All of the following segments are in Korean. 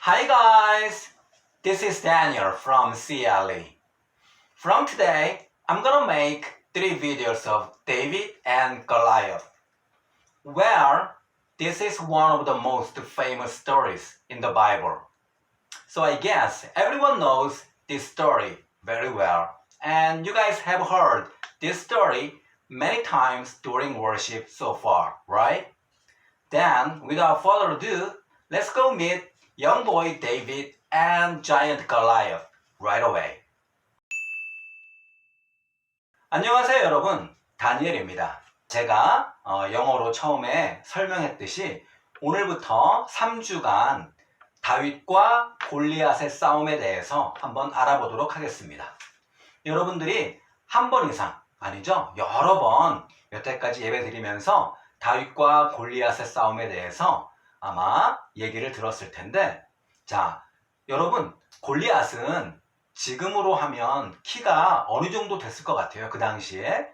Hi guys, this is Daniel from CLE. From today, I'm gonna make 3 videos of David and Goliath. Well, this is one of the most famous stories in the Bible. So I guess everyone knows this story very well. And you guys have heard this story many times during worship so far, right? Then, without further ado, let's go meet young boy David and giant Goliath right away. 안녕하세요 여러분, 다니엘입니다. 제가 영어로 처음에 설명했듯이 오늘부터 3주간 다윗과 골리앗의 싸움에 대해서 한번 알아보도록 하겠습니다. 여러분들이 한 번 이상, 아니죠? 여러 번 여태까지 예배 드리면서 다윗과 골리앗의 싸움에 대해서 아마 얘기를 들었을 텐데, 자, 여러분, 골리앗은 지금으로 하면 키가 어느 정도 됐을 것 같아요? 그 당시에?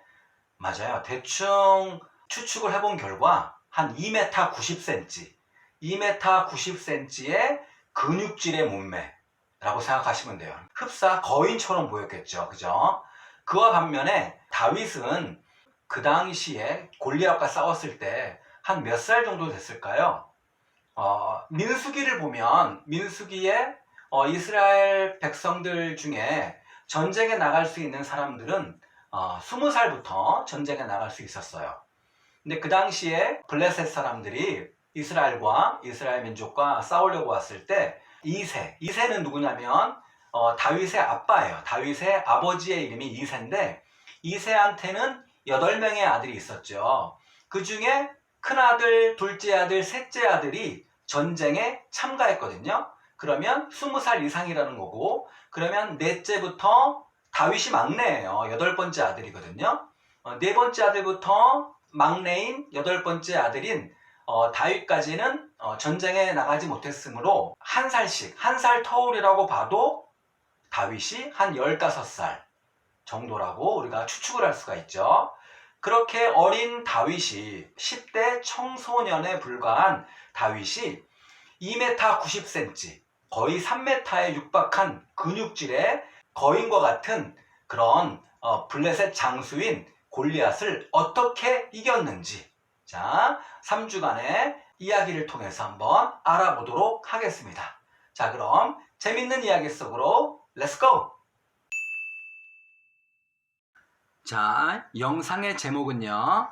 맞아요. 대충 추측을 해본 결과 한 2m 90cm, 2m 90cm의 근육질의 몸매라고 생각하시면 돼요. 흡사 거인처럼 보였겠죠. 그죠? 그와 반면에 다윗은 그 당시에 골리앗과 싸웠을 때 한 몇 살 정도 됐을까요? 민수기를 보면 민수기에 이스라엘 백성들 중에 전쟁에 나갈 수 있는 사람들은 20살부터 전쟁에 나갈 수 있었어요. 근데 그 당시에 블레셋 사람들이 이스라엘과 이스라엘 민족과 싸우려고 왔을 때 이새는 누구냐면 다윗의 아빠예요. 다윗의 아버지의 이름이 이새인데 이새한테는 8명의 아들이 있었죠. 그 중에 큰아들, 둘째 아들, 셋째 아들이 전쟁에 참가했거든요. 그러면 20살 이상이라는 거고, 그러면 넷째부터 다윗이 막내예요. 8번째 아들이거든요. 네 번째 아들부터 막내인 8번째 아들인 다윗까지는 전쟁에 나가지 못했으므로 한 살씩, 한 살 터울이라고 봐도 다윗이 한 15살 정도라고 우리가 추측을 할 수가 있죠. 그렇게 어린 다윗이 10대 청소년에 불과한 다윗이 2m 90cm, 거의 3m에 육박한 근육질의 거인과 같은 그런 블레셋 장수인 골리앗을 어떻게 이겼는지, 자, 3주간의 이야기를 통해서 한번 알아보도록 하겠습니다. 자, 그럼 재밌는 이야기 속으로 Let's go! 자, 영상의 제목은요,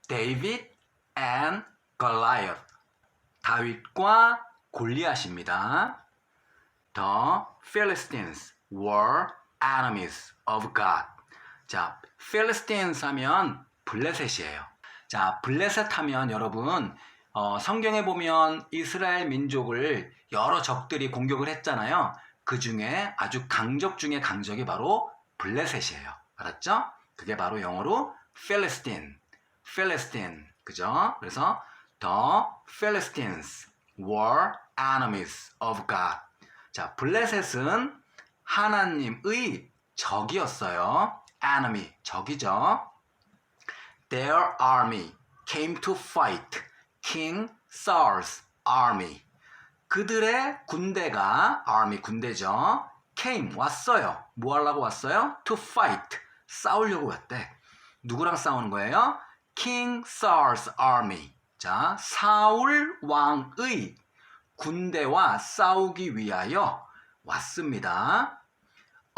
David and Goliath, 다윗과 골리앗입니다. The Philistines were enemies of God. 자, Philistines 하면 블레셋이에요. 자, 블레셋 하면 여러분, 성경에 보면 이스라엘 민족을 여러 적들이 공격을 했잖아요. 그 중에 아주 강적 중에 강적이 바로 블레셋이에요. 알았죠? 그게 바로 영어로 Philistine, 그죠? 그래서 The Philistines were enemies of God. 자, 블레셋은 하나님의 적이었어요. enemy, 적이죠. Their army came to fight King Saul's army. 그들의 군대가, army 군대죠. came, 왔어요. 뭐 하려고 왔어요? To fight, 싸우려고 왔대. 누구랑 싸우는 거예요? King Saul's army. 자, 사울 왕의 군대와 싸우기 위하여 왔습니다.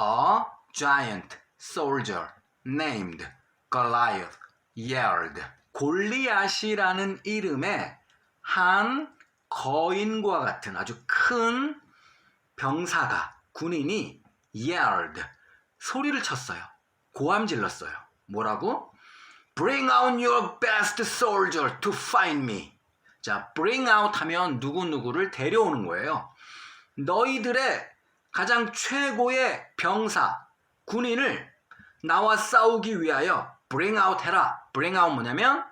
A giant soldier named Goliath yelled. 골리앗이라는 이름의 한 거인과 같은 아주 큰 병사가, 군인이 yelled, 소리를 쳤어요. 고함 질렀어요. 뭐라고? Bring out your best soldier to find me. 자, bring out 하면 누구누구를 데려오는 거예요. 너희들의 가장 최고의 병사, 군인을 나와 싸우기 위하여 bring out 해라. bring out 뭐냐면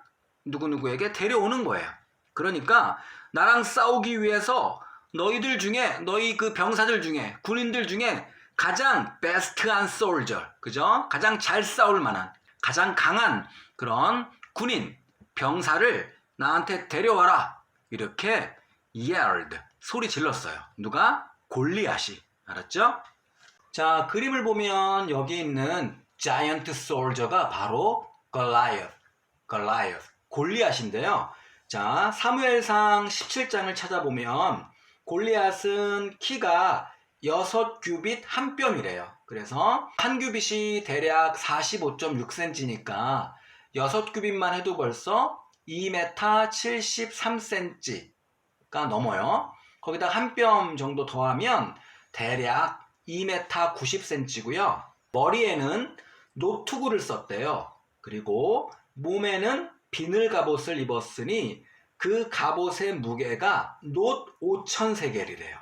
누구누구에게 데려오는 거예요. 그러니까 나랑 싸우기 위해서 너희들 중에, 너희 그 병사들 중에, 군인들 중에 가장 베스트한 솔저, 그죠? 가장 잘 싸울 만한, 가장 강한 그런 군인, 병사를 나한테 데려와라. 이렇게 yelled, 소리 질렀어요. 누가? 골리앗이. 알았죠? 자, 그림을 보면 여기 있는 자이언트 솔저가 바로 Goliath, 골리앗인데요. 자, 사무엘상 17장을 찾아보면 골리앗은 키가 6규빗 한 뼘이래요. 그래서 한 규빗이 대략 45.6cm니까 6규빗만 해도 벌써 2m 73cm가 넘어요. 거기다 한 뼘 정도 더하면 대략 2m 90cm고요. 머리에는 노투구를 썼대요. 그리고 몸에는 비늘 갑옷을 입었으니 그 갑옷의 무게가 놋 5,000세겔이래요.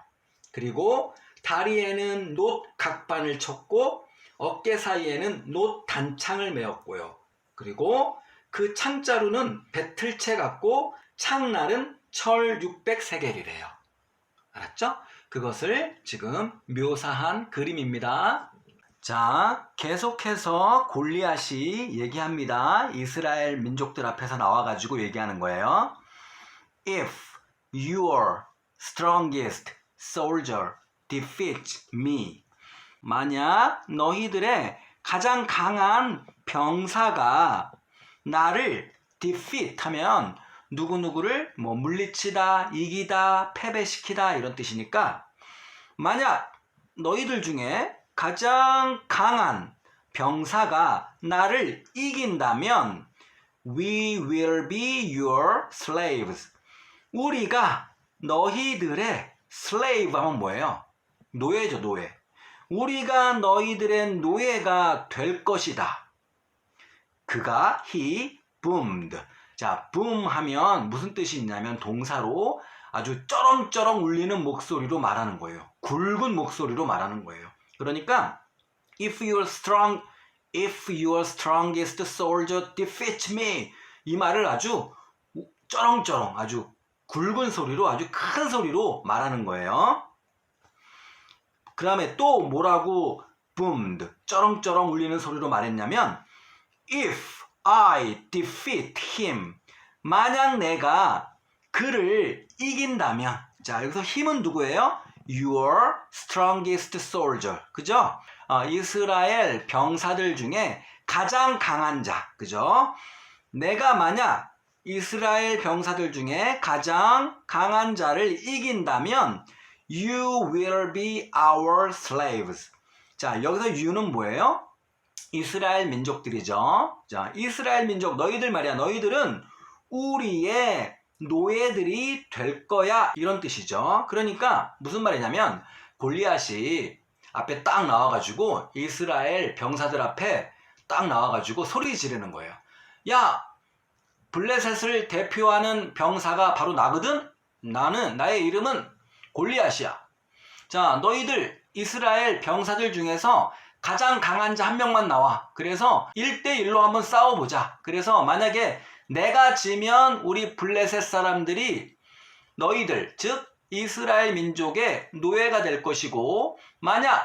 그리고 다리에는 놋 각반을 쳤고 어깨 사이에는 놋 단창을 메었고요. 그리고 그 창자루는 배틀채 같고 창날은 철 600세겔이래요. 알았죠? 그것을 지금 묘사한 그림입니다. 자, 계속해서 골리앗이 얘기합니다. 이스라엘 민족들 앞에서 나와가지고 얘기하는 거예요. If your strongest soldier defeats me, 만약 너희들의 가장 강한 병사가 나를 defeat 하면 누구누구를 물리치다, 이기다, 패배시키다 이런 뜻이니까 만약 너희들 중에 가장 강한 병사가 나를 이긴다면 We will be your slaves. 우리가 너희들의 slave 하면 뭐예요? 노예죠, 노예. 우리가 너희들의 노예가 될 것이다. 그가 he boomed. 자, boom 하면 무슨 뜻이 있냐면 동사로 아주 쩌렁쩌렁 울리는 목소리로 말하는 거예요. 굵은 목소리로 말하는 거예요. 그러니까 if your strongest soldier defeats me, 이 말을 아주 쩌렁쩌렁 아주 굵은 소리로 아주 큰 소리로 말하는 거예요. 그 다음에 또 뭐라고 boomed 쩌렁쩌렁 울리는 소리로 말했냐면 if I defeat him, 만약 내가 그를 이긴다면, 자 여기서 힘은 누구예요? Your strongest soldier, 그죠? 이스라엘 병사들 중에 가장 강한 자, 그죠? 내가 만약 이스라엘 병사들 중에 가장 강한 자를 이긴다면 You will be our slaves. 자, 여기서 you는 뭐예요? 이스라엘 민족들이죠. 자, 이스라엘 민족, 너희들 말이야. 너희들은 우리의 노예들이 될 거야. 이런 뜻이죠. 그러니까 무슨 말이냐면 골리앗이 앞에 딱 나와가지고 이스라엘 병사들 앞에 딱 나와가지고 소리 지르는 거예요. 야, 블레셋을 대표하는 병사가 바로 나거든? 나의 이름은 골리앗이야. 자, 너희들 이스라엘 병사들 중에서 가장 강한 자 한 명만 나와. 그래서 1대1로 한번 싸워보자. 그래서 만약에 내가 지면 우리 블레셋 사람들이 너희들, 즉 이스라엘 민족의 노예가 될 것이고, 만약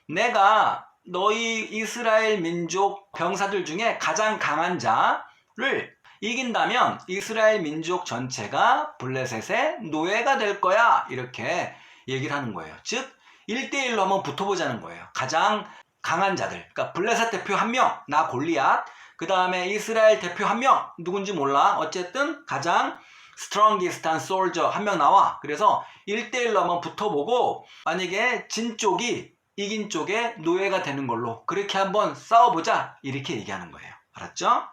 내가 너희 이스라엘 민족 병사들 중에 가장 강한 자를 이긴다면 이스라엘 민족 전체가 블레셋의 노예가 될 거야. 이렇게 얘기를 하는 거예요. 즉 1대1로 한번 붙어보자는 거예요. 가장 강한 자들, 그러니까 블레셋 대표 한 명, 나 골리앗, 그 다음에 이스라엘 대표 한 명, 누군지 몰라. 어쨌든 가장 strongest한 soldier 한 명 나와. 그래서 1대1로 한번 붙어보고 만약에 진 쪽이 이긴 쪽에 노예가 되는 걸로 그렇게 한번 싸워보자. 이렇게 얘기하는 거예요. 알았죠?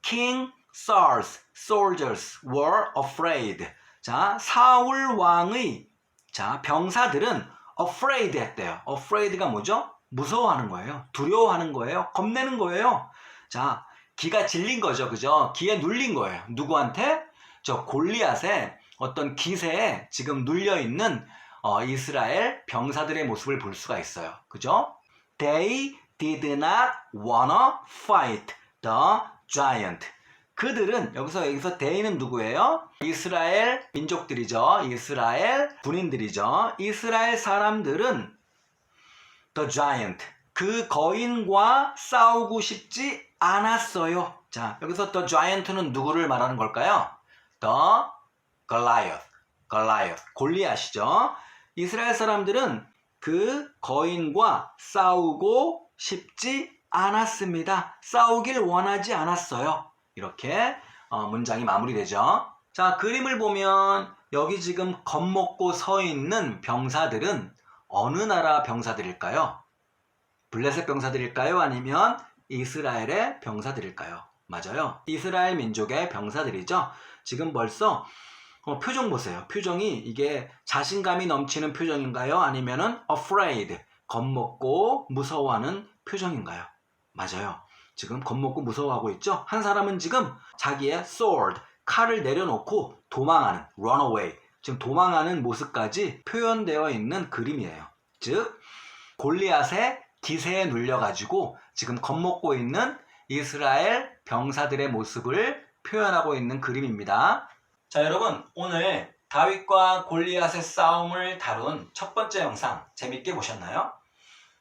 King Saul's soldiers were afraid. 자, 사울 왕의 병사들은 afraid 했대요. afraid가 뭐죠? 무서워하는 거예요. 두려워하는 거예요. 겁내는 거예요. 자, 기가 질린 거죠. 그죠? 기에 눌린 거예요. 누구한테? 저 골리앗의 어떤 기세에 지금 눌려있는 이스라엘 병사들의 모습을 볼 수가 있어요. 그죠? They did not wanna fight the giant. 그들은 여기서 they는 누구예요? 이스라엘 민족들이죠. 이스라엘 군인들이죠. 이스라엘 사람들은 the giant, 그 거인과 싸우고 싶지 않았어요. 자, 여기서 the giant는 누구를 말하는 걸까요? the Goliath, 골리앗이죠. 이스라엘 사람들은 그 거인과 싸우고 싶지 않았습니다. 싸우길 원하지 않았어요. 이렇게 문장이 마무리되죠. 자, 그림을 보면 여기 지금 겁먹고 서 있는 병사들은 어느 나라 병사들일까요? 블레셋 병사들일까요? 아니면 이스라엘의 병사들일까요? 맞아요. 이스라엘 민족의 병사들이죠. 지금 벌써 표정 보세요. 표정이 이게 자신감이 넘치는 표정인가요? 아니면은 afraid, 겁먹고 무서워하는 표정인가요? 맞아요. 지금 겁먹고 무서워하고 있죠? 한 사람은 지금 자기의 sword, 칼을 내려놓고 도망하는, run away, 지금 도망하는 모습까지 표현되어 있는 그림이에요. 즉, 골리앗의 기세에 눌려가지고 지금 겁먹고 있는 이스라엘 병사들의 모습을 표현하고 있는 그림입니다. 자, 여러분, 오늘 다윗과 골리앗의 싸움을 다룬 첫 번째 영상 재밌게 보셨나요?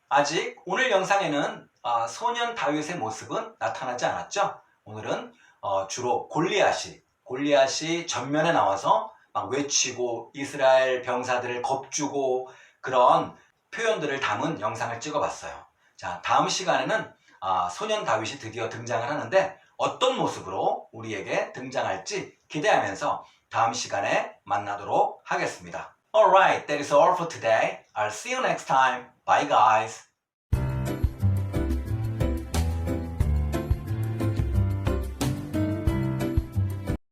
아직 오늘 영상에는 소년 다윗의 모습은 나타나지 않았죠? 오늘은 주로 골리앗이 전면에 나와서 막 외치고 이스라엘 병사들을 겁주고 그런 표현들을 담은 영상을 찍어봤어요. 자, 다음 시간에는 소년 다윗이 드디어 등장을 하는데 어떤 모습으로 우리에게 등장할지 기대하면서 다음 시간에 만나도록 하겠습니다. Alright, that is all for today. I'll see you next time. Bye guys.